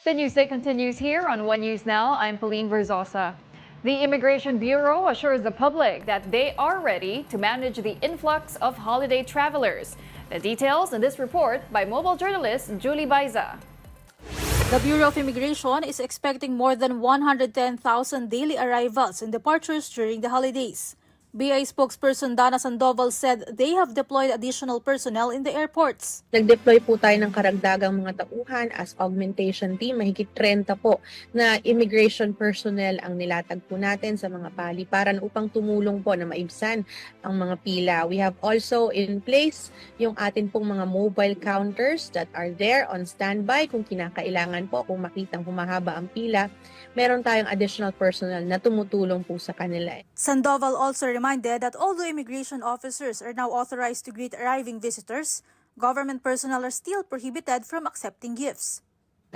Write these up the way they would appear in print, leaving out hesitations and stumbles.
The news day continues here on One News Now. I'm Pauline Verzosa. The Immigration Bureau assures the public that they are ready to manage the influx of holiday travelers. The details in this report by mobile journalist Julie Baiza. The Bureau of Immigration is expecting more than 110,000 daily arrivals and departures during the holidays. BI spokesperson Dana Sandoval said they have deployed additional personnel in the airports. Nag-deploy po tayo ng karagdagang mga tauhan as augmentation team. Mahigit 30 po na immigration personnel ang nilatag po natin sa mga paliparan upang tumulong po na maibsan ang mga pila. We have also in place yung atin pong mga mobile counters that are there on standby. Kung kinakailangan po, kung makitang humahaba ang pila, meron tayong additional personnel na tumutulong po sa kanila. Sandoval also reminded that although immigration officers are now authorized to greet arriving visitors, government personnel are still prohibited from accepting gifts.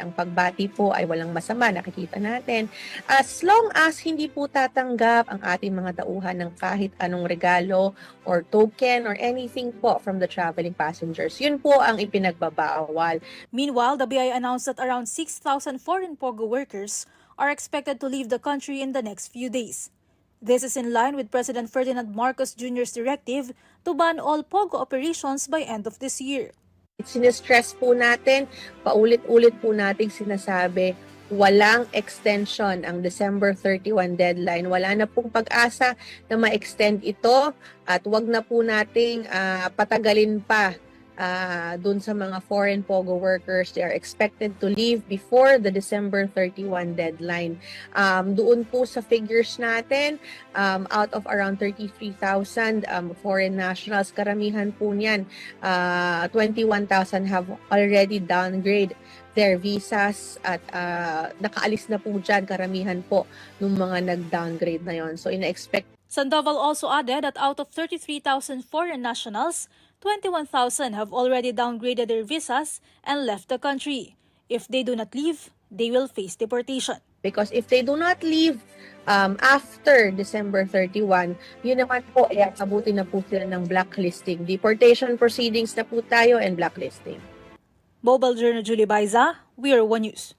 Ang pagbati po ay walang masama, nakikita natin. As long as hindi po tatanggap ang ating mga tauhan ng kahit anong regalo or token or anything po from the traveling passengers. Yun po ang ipinagbabawal. Meanwhile, the BI announced that around 6,000 foreign POGO workers are expected to leave the country in the next few days. This is in line with President Ferdinand Marcos Jr.'s directive to ban all POGO operations by end of this year. Sinistress po natin, paulit-ulit po nating sinasabi, walang extension ang December 31 deadline. Wala na pong pag-asa na ma-extend ito at wag na po nating patagalin pa dun sa mga foreign POGO workers. They are expected to leave before the December 31 deadline. Doon po sa figures natin, out of around 33,000 foreign nationals, karamihan po niyan, 21,000 have already downgrade their visas at nakaalis na po dyan, karamihan po ng mga nag-downgrade na yon. So ina-expect. Sandoval also added that out of 33,000 foreign nationals, 21,000 have already downgraded their visas and left the country. If they do not leave, they will face deportation. Because if they do not leave after December 31, yun naman po, abutin na po sila ng blacklisting. Deportation proceedings na po tayo and blacklisting. Mobile Journal Julie Baiza, we are One News.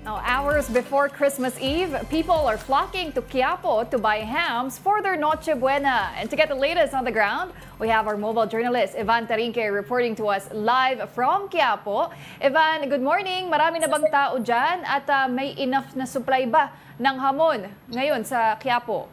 Now, hours before Christmas Eve, people are flocking to Quiapo to buy hams for their Noche Buena. And to get the latest on the ground, we have our mobile journalist, Ivan Tarinque, reporting to us live from Quiapo. Ivan, good morning. Marami na bang tao dyan at may enough na supply ba ng hamon ngayon sa Quiapo?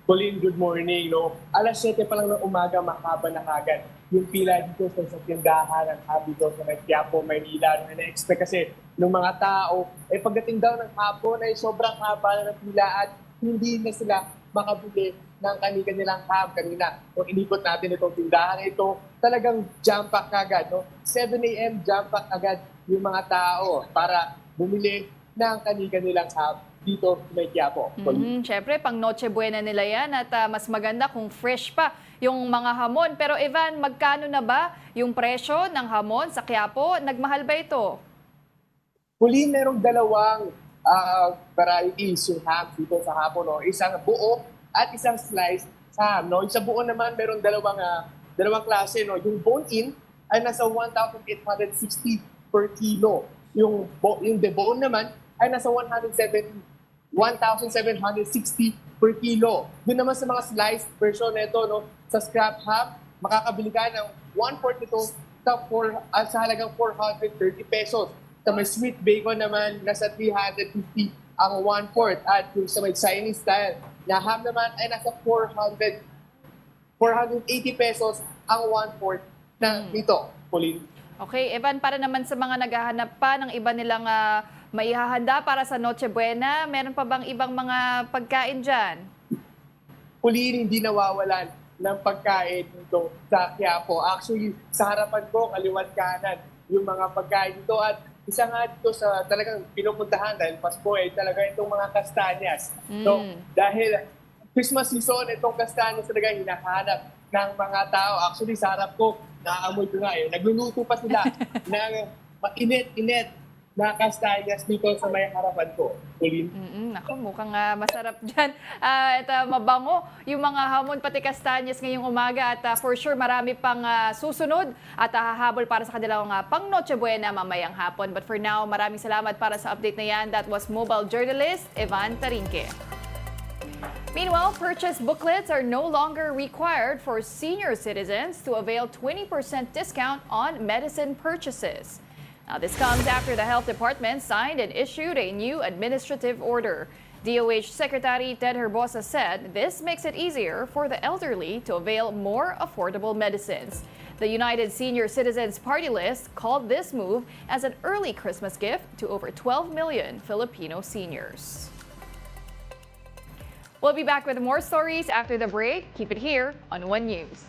Pauline, good morning. Alas 7 pa lang ng umaga, mahaba na kagad yung pila dito sa tindahan ng Happy Daw sa Quiapo, Maynila. Na-expect kasi ng mga tao, pagdating daw ng hapon ay sobrang haba na ng pila at hindi na sila makabili ng kanilang ham kanina. Kung inipot natin itong tindahan ito, talagang jam-pack agad. 7 a.m. jam-pack agad yung mga tao para bumili ng kanilang ham dito sa Quiapo. Siyempre, pang Noche Buena nila yan at mas maganda kung fresh pa yung mga hamon. Pero Ivan, magkano na ba yung presyo ng hamon sa Quiapo? Nagmahal ba ito? Huli, merong dalawang varieties yung ham dito sa hapon. Isang buo at isang slice sa ham. Yung sa buo naman, meron dalawang klase. Yung bone-in ay nasa 1,860 per kilo. Yung debone naman ay nasa 1,760 per kilo. Doon naman sa mga sliced version nito, sa scrap ham, makakabili ka ng 142 sa halagang 430 pesos. Sa may sweet bacon naman, nasa 350 ang 1/4. At yung sa may Chinese style na ham naman ay nasa 480 pesos ang 1/4 na nito, Pauline. Okay, Evan, para naman sa mga naghahanap pa ng iba nilang maihahanda para sa Noche Buena, meron pa bang ibang mga pagkain dyan? Pauline, hindi nawawalan ng pagkain dito sa Quiapo. Actually, sa harapan ko, kaliwat kanan, yung mga pagkain dito. At isa nga dito sa talagang pinupuntahan dahil Pasko ay talaga itong mga kastanyas. So, dahil Christmas season, itong kastanyas talaga hinahanap ng mga tao. Actually, sa harap ko, naamoy ko nga nagluluto pa sila ng mainit-init na kastanyas dito sa may harapan ko. Pauline. Ako, mukhang masarap dyan. Mabango yung mga hamon pati kastanyes ngayong umaga. At for sure, marami pang susunod at hahabol para sa kanilang pang Noche Buena mamayang hapon. But for now, maraming salamat para sa update na yan. That was mobile journalist Ivan Tarinque. Meanwhile, purchase booklets are no longer required for senior citizens to avail 20% discount on medicine purchases. Now, this comes after the Health Department signed and issued a new administrative order. DOH Secretary Ted Herbosa said this makes it easier for the elderly to avail more affordable medicines. The United Senior Citizens Party List called this move as an early Christmas gift to over 12 million Filipino seniors. We'll be back with more stories after the break. Keep it here on One News.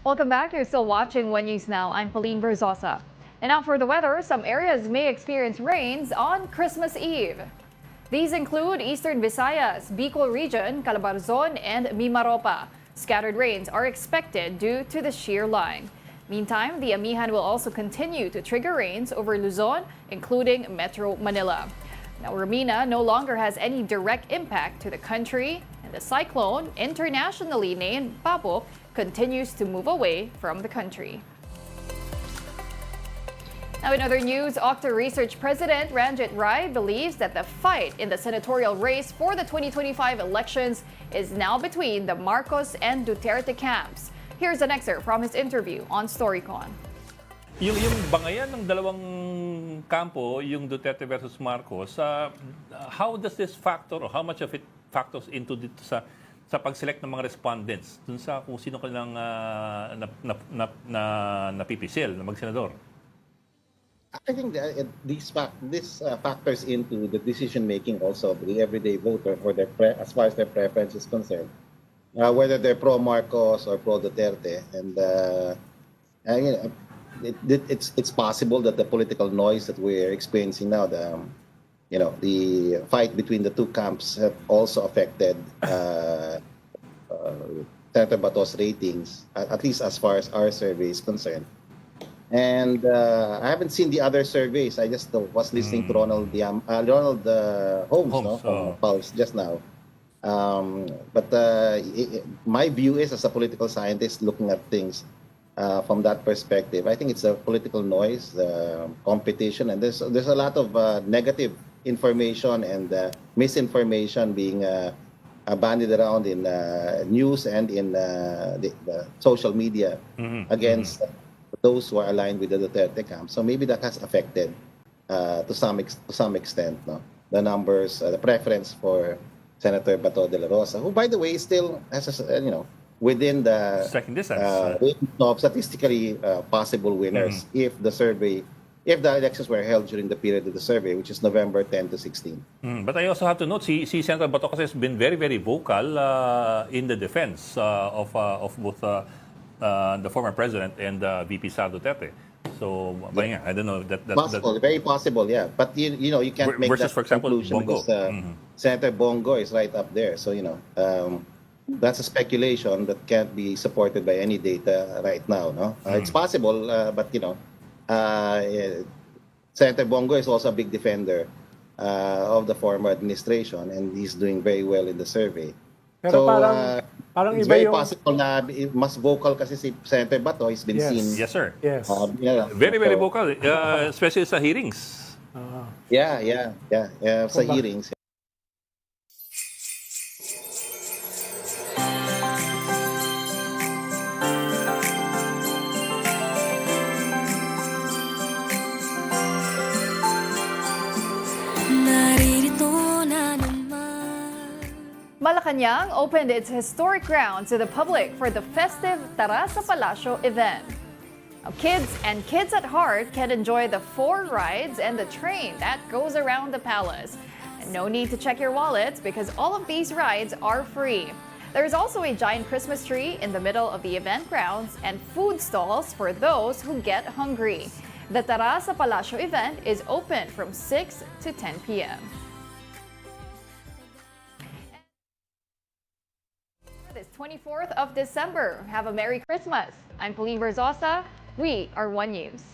Welcome back. You're still watching One News Now. I'm Pauline Berzosa. And now for the weather, some areas may experience rains on Christmas Eve. These include Eastern Visayas, Bicol region, Calabarzon, and Mimaropa. Scattered rains are expected due to the shear line. Meantime, the Amihan will also continue to trigger rains over Luzon, including Metro Manila. Now, Ramina no longer has any direct impact to the country, and the cyclone, internationally named Papo, continues to move away from the country. Now, in other news, Octa Research President Ranjit Rai believes that the fight in the senatorial race for the 2025 elections is now between the Marcos and Duterte camps. Here's an excerpt from his interview on Storycon. Yung bangayan ng dalawang kampo, yung Duterte versus Marcos, how does this factor or how much of it factors into dito sa pag-select ng mga respondents dun sa kung sino kanilang napipisil na magsenador? I think that this factors into the decision making also of the everyday voter for as far as their preference is concerned, whether they're pro Marcos or pro Duterte, and it's possible that the political noise that we're experiencing now, the fight between the two camps, have also affected Senator Bato's ratings, at least as far as our survey is concerned. And I haven't seen the other surveys. I just was listening to Ronald Holmes, no, from Pulse just now. But my view is, as a political scientist looking at things from that perspective, I think it's a political noise, competition, and there's a lot of negative information and misinformation being bandied around in news and in the social media against those who are aligned with the Duterte camp. So maybe that has affected to some extent, no, the numbers, the preference for Senator Bato de la Rosa, who, by the way, still has within the second distance of statistically possible winners if the elections were held during the period of the survey, which is November 10 to 16. But I also have to note, si Senator Bato kasi has been very, very vocal in the defense of both the former president and VP Sara Duterte. So, I don't know. Possible, very possible, yeah. But you can't make versus, that for example, conclusion Bongo. because Senator Bongo is right up there. So that's a speculation that can't be supported by any data right now. No, it's possible, but Senator Bongo is also a big defender of the former administration, and he's doing very well in the survey. Pero So parang it's iba very yung... possible na mas vocal kasi si Senator Bato. He's been Yes. seen. Yes, sir. Yes. Very, very So, vocal, especially sa hearings. Yeah, sa hearings. Malacanang opened its historic grounds to the public for the festive Tara sa Palasyo event. Now, kids at heart can enjoy the 4 rides and the train that goes around the palace. And no need to check your wallets because all of these rides are free. There is also a giant Christmas tree in the middle of the event grounds and food stalls for those who get hungry. The Tara sa Palasyo event is open from 6 to 10 p.m. This 24th of December. Have a Merry Christmas. I'm Pauline Verzosa. We are One News.